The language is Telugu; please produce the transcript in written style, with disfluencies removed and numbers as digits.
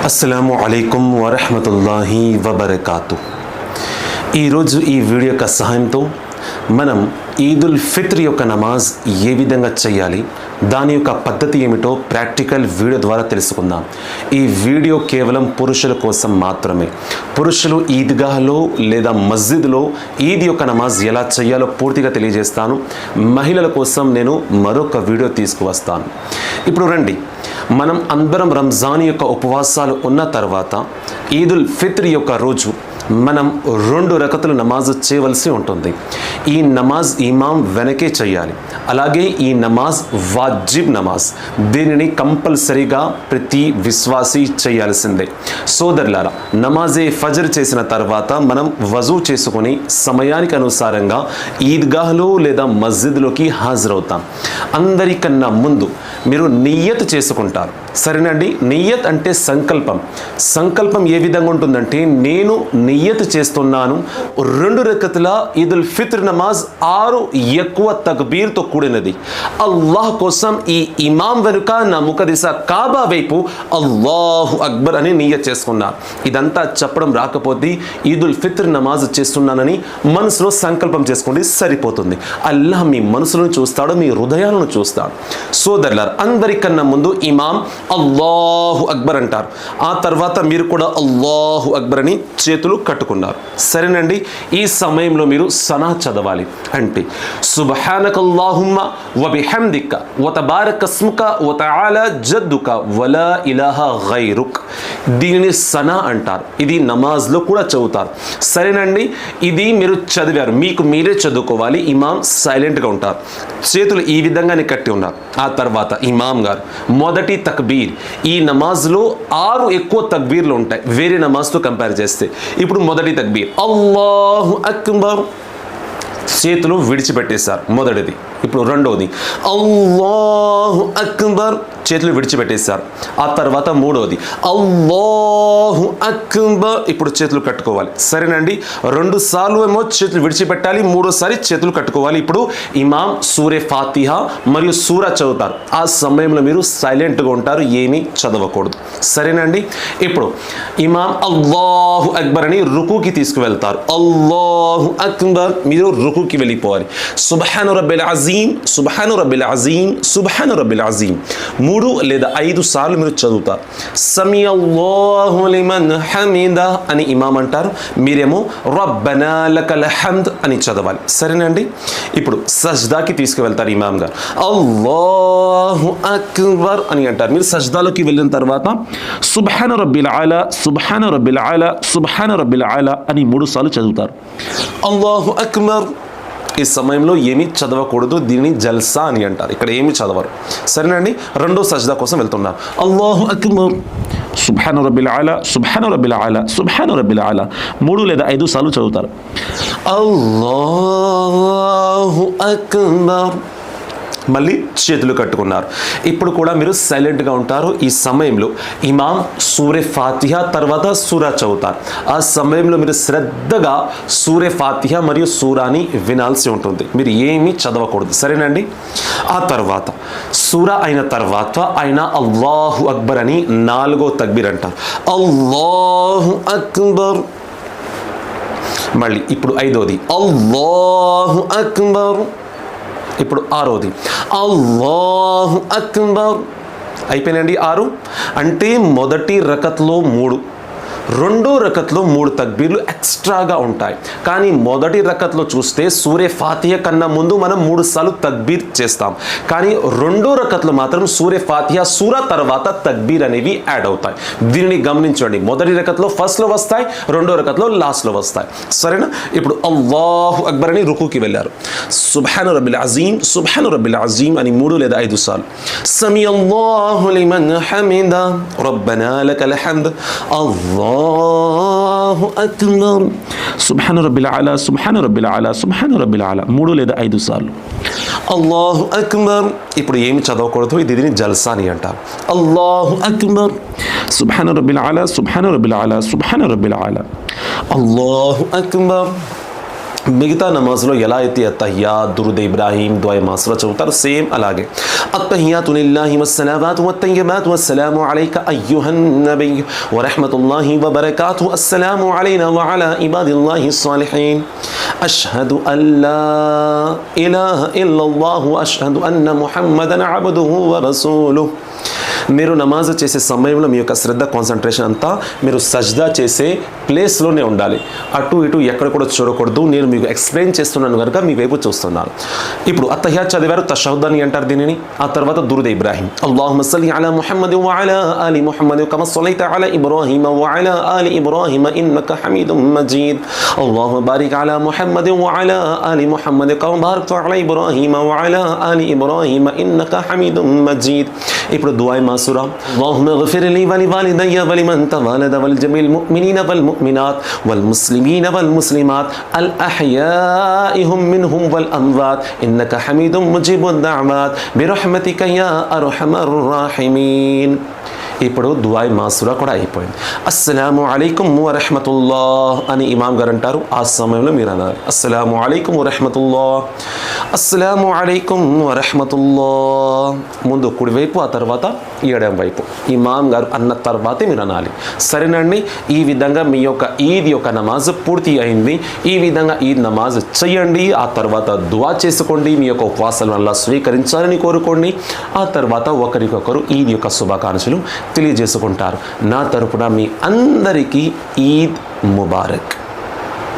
అస్సలాము అలైకుం వరహ్మతుల్లాహి వబరకాతు. ఈరోజు ఈ వీడియో యొక్క సహాయంతో మనం ఈదుల్ ఫిత్ర్ యొక్క నమాజ్ ఏ విధంగా చేయాలి, దాని యొక్క పద్ధతి ఏమిటో ప్రాక్టికల్ వీడియో ద్వారా తెలుసుకుందాం. ఈ వీడియో కేవలం పురుషుల కోసం మాత్రమే. పురుషులు ఈద్గాహ్లో లేదా మస్జిద్లో ఈద్ యొక్క నమాజ్ ఎలా చేయాలో పూర్తిగా తెలియజేస్తాను. మహిళల కోసం నేను మరొక వీడియో తీసుకువస్తాను. ఇప్పుడు రండి, మనం అందరం రంజాన్ యొక్క ఉపవాసాలు ఉన్న తర్వాత ఈదుల్ ఫిత్ర్ యొక్క రోజు మనం 2 రకతులు నమాజ్ చేయవలసి ఉంటుంది. ఈ నమాజ్ ఇమాం వెనకే చేయాలి. అలాగే ఈ నమాజ్ వాజిబ్ నమాజ్, దీనిని కంపల్సరీగా ప్రతి విశ్వాసీ చేయాల్సిందే. సోదరులారా, నమాజే ఫజర్ చేసిన తర్వాత మనం వజూ చేసుకుని సమయానికి అనుసారంగా ఈద్గాహ్లో లేదా మస్జిద్లోకి హాజరవుతాం. అందరికన్నా ముందు మీరు నియ్యత్ చేసుకుంటారు, సరేనండి? నియ్యత్ అంటే సంకల్పం. సంకల్పం ఏ విధంగా ఉంటుందంటే, నేను నియ్యత్ చేస్తున్నాను 2 రకతుల ఈదుల్ ఫిత్ర్ నమాజ్ 6 ఎక్కువ తక్బీర్తో కూడినది. అల్లాహ్ కోసం ఈ ఇమాం వెనుక నా ముఖ దిశ కాబా వైపు అల్లాహు అక్బర్ అని నియ్యత్ చేసుకున్నారు. ఇదంతా చెప్పడం రాకపోతే ఈదుల్ ఫిత్ర్ నమాజ్ చేస్తున్నానని మనసులో సంకల్పం చేసుకోండి, సరిపోతుంది. అల్లాహ్ మీ మనసులను చూస్తాడు, మీ హృదయాలను చూస్తాడు. సోదరులారా, అందరికన్నా ముందు ఇమాం అల్లాహు అక్బర్ అంటారు. ఆ తర్వాత మీరు కూడా అల్లాహు అక్బర్ అని చేతులు కట్టుకున్నారు, సరేనండి? ఈ సమయంలో మీరు సనా చదవాలి. అంటే సుబ్హానకల్లాహుమ్మ వ బిహమ్దిక వ తబారకస్ముక వ తఆలా జద్దుక వలా ఇలాహా గైరుక్. దీనిని సనా అంటారు. ఇది నమాజ్లో కూడా చదువుతారు, సరేనండి? ఇది మీరు చదివారు, మీకు మీరే చదువుకోవాలి. ఇమాం సైలెంట్గా ఉంటారు, చేతులు ఈ విధంగానే కట్టి ఉన్నారు. ఆ తర్వాత ఇమాం గారు మొదటి తక్బీర్. ఈ నమాజ్లో 6 ఎక్కువ తక్బీర్లు ఉంటాయి వేరే నమాజ్తో కంపేర్ చేస్తే. ఇప్పుడు మొదటి తక్బీర్ అల్లాహు అక్బర్, చేతులు విడిచిపెట్టేశారు, మొదటిది. ఇప్పుడు రెండోది అల్లాహు అక్బర్, చేతులు విడిచిపెట్టేశారు. ఆ తర్వాత మూడోది అల్లాహు అక్బర్, ఇప్పుడు చేతులు కట్టుకోవాలి, సరేనండి? 2 సార్లు ఏమో చేతులు విడిచిపెట్టాలి, 3వసారి చేతులు కట్టుకోవాలి. ఇప్పుడు ఇమాం సూరే ఫాతిహా మరియు సూరా చదువుతారు. ఆ సమయంలో మీరు సైలెంట్గా ఉంటారు, ఏమీ చదవకూడదు, సరేనండి? ఇప్పుడు ఇమాం అల్లాహు అక్బర్ అని రుకుకి తీసుకువెళ్తారు. అల్లాహు అక్బర్, మీరు రుకుకి వెళ్ళిపోవాలి. సుబ్హాన రబ్బిల్ అజీం, సుబ్హాన రబ్బిల్ అజీం, సుబ్హాన రబ్బిల్ అజీం 3 లేదా 5 సార్లు మీరు చదువుతారు. సమీ అల్లాహు లిమన్ హమీదా అని ఇమాం అంటారు, మీరేమో రబ్బనా లకల్ హమ్ద్ అని చదవాలి, సరేనండి? ఇప్పుడు సజ్దాకి తీసుకువెళ్తారు ఇమాం గారు. అల్లాహు అక్బర్ అని అంటారు. మీరు సజ్దాలోకి వెళ్ళిన తర్వాత సుబ్హాన రబ్బిల్ ఆలా, సుబ్హాన రబ్బిల్ ఆలా, సుబ్హాన రబ్బిల్ ఆలా అని 3 సార్లు చదువుతారు. అల్లాహు అక్బర్. ఈ సమయంలో ఏమీ చదవకూడదు, దీనిని జల్సా అని అంటారు. ఇక్కడ ఏమీ చదవరు, సరేనండి? రెండో సజ్దా కోసం వెళ్తున్నారు. అల్లాహు అక్బర్, సుబ్హాన రబ్బిల్ ఆలా, సుబ్హాన రబ్బిల్ ఆలా, సుబ్హాన రబ్బిల్ ఆలా 3 లేదా 5 సార్లు చదువుతారు. అల్లాహు అక్బర్, మళ్ళీ చేతులు కట్టుకున్నారు. ఇప్పుడు కూడా మీరు సైలెంట్గా ఉంటారు. ఈ సమయంలో ఇమాం సూరే ఫాతిహా తర్వాత సూరా చదువుతారు. ఆ సమయంలో మీరు శ్రద్ధగా సూరే ఫాతిహా మరియు సూరాని వినాల్సి ఉంటుంది, మీరు ఏమీ చదవకూడదు, సరేనండి? ఆ తర్వాత సూరా అయిన తర్వాత ఆయన అల్లాహు అక్బర్ అని 4వ తక్బీర్ అంటారు. అల్లాహు అక్బర్. మళ్ళీ ఇప్పుడు 5వది అల్లాహు అక్బర్. ఇప్పుడు 6వది అల్లాహు అక్బర్. అయిపోయినండి 6. అంటే మొదటి రకత్లో 3, రెండో రకత్లో 3 తక్బీర్లు ఎక్స్ట్రాగా ఉంటాయి. కానీ మొదటి రకత్లో చూస్తే సూరే ఫాతిహా కన్నా ముందు మనం 3 సార్లు తక్బీర్ చేస్తాం. కానీ రెండో రకత్లో మాత్రం సూరే ఫాతిహా సూరా తర్వాత తక్బీర్ అనేవి యాడ్ అవుతాయి. దీనిని గమనించండి. మొదటి రకత్లో ఫస్ట్లో వస్తాయి, రెండో రకత్లో లాస్ట్లో వస్తాయి, సరేనా? ఇప్పుడు అల్లాహు అక్బర్ అని రుకుకి వెళ్ళారు. సుబ్హాన రబ్బిల్ అజీం, సుబ్హాన రబ్బిల్ అజీం అని 3 లేదా 5 సార్లు. సమీ అల్లాహు లిమన్ హమీదా, రబ్బనా లకల్ హమ్ద్, అల్లాహు అక్బర్, సుబ్హాన రబ్బిల్ ఆలా, సుబ్హాన రబ్బిల్ ఆలా, సుబ్హాన రబ్బిల్ ఆలా 3 లేదా 5 సార్లు. అల్లాహు అక్బర్. ఇప్పుడు ఏమి చదవకూడదు, దీనిని జల్సా అని అంటారు. అల్లాహు అక్బర్, సుబ్హాన రబ్బిల్ ఆలా, సుబ్హాన రబ్బిల్ ఆలా, సుబ్హాన రబ్బిల్ ఆలా, అల్లాహు అక్బర్. మిగతా నమాజ్లో ఎలా అయితే అత్తహియాత్, దురూద్ ఇబ్రాహీం, దుఆ మాసురా చదువుతారు సేమ్ అలాగే అత్తహియాతు లిల్లాహి వస్సలావాతు వత్తయ్యిబాతు వస్సలాము అలైక అయ్యుహన్ నబియ్యు వరహ్మతుల్లాహి వబరకాతుహు అస్సలాము అలైనా వఅలా ఇబాదిల్లాహి స్సాలిహీన్ అష్హదు అల్లా ఇలాహ ఇల్లల్లాహు అష్హదు అన్న ముహమ్మదన్ అబ్దుహు వరసూలుహు. మీరు నమాజ్ చేసే సమయంలో మీ యొక్క శ్రద్ధ, కాన్సన్ట్రేషన్ అంతా మీరు సజ్దా చేసే ప్లేస్లోనే ఉండాలి. అటు ఇటు ఎక్కడ కూడా చూడకూడదు. నేను మీకు ఎక్స్ప్లెయిన్ చేస్తున్నాను కనుక మీ వైపు చూస్తున్నాను. ఇప్పుడు అత్తహియాత్ చదివారు, తషహుద్ అని అంటారు దీనిని. ఆ తర్వాత దురూద్ ఇబ్రాహీం, అల్లాహుమ్మ సల్లి అలా ముహమ్మద్ వఅలా ఆలి ముహమ్మద్ కమా సల్లైత అలా ఇబ్రాహీమ వఅలా ఆలి ఇబ్రాహీమ ఇన్నక హమీదుమ్ మజీద్. అల్లాహుమ్మ బారిక్ అలా ముహమ్మద్ వఅలా ఆలి ముహమ్మద్ కమా బారక్త అలా ఇబ్రాహీమ వఅలా ఆలి ఇబ్రాహీమ ఇన్నక హమీదుమ్ మజీద్. ఇప్పుడు దుఆ మాసురా, అల్లాహుమ్మ ఇగ్ఫిర్ లీ వలివాలిదయ్య వలిమన్ తవలద వల్జమీల్ ముమినీన వల్ముమినాత్ వల్ముస్లిమీన వల్ముస్లిమాత్ అల్ అహ్యాఇహుం మిన్హుం వల్ అమ్వాత్ ఇన్నక హమీదుమ్ ముజీబుద్ దఅవాత్ బిరహ్మతిక యా అర్హమర్ రాహిమీన్. ఇప్పుడు దుఆ మాసురా కూడా అయిపోయింది. అస్సలాము అలైకుం వరహ్మతుల్లాహ్ అని ఇమాం గారు అంటారు. ఆ సమయంలో మీరు అన్నారు అస్సలాము అలైకుం వరహ్మతుల్లాహ్, అస్సలాము అలైకుం వరహ్మతుల్లాహ్. ముందు కుడివైపు, ఆ తర్వాత ఎడమ వైపు ఇమాం గారు అన్న తర్వాతే మీరు అనాలి. సరేనండి. ఈ విధంగా మీ యొక్క ఈద్ యొక్క నమాజ్ పూర్తి అయింది. ఈ విధంగా ఈద్ నమాజ్ చేయండి. ఆ తర్వాత దుఆ చేసుకోండి. మీ యొక్క ఉపవాసాలను అల్లాహ్ స్వీకరించాలని కోరుకోండి. ఆ తర్వాత ఒకరికొకరు ఈద్ యొక్క శుభాకాంక్షలు తెలియజేసుకుంటారు. నా తరపున మీ అందరికీ ఈద్ ముబారక్.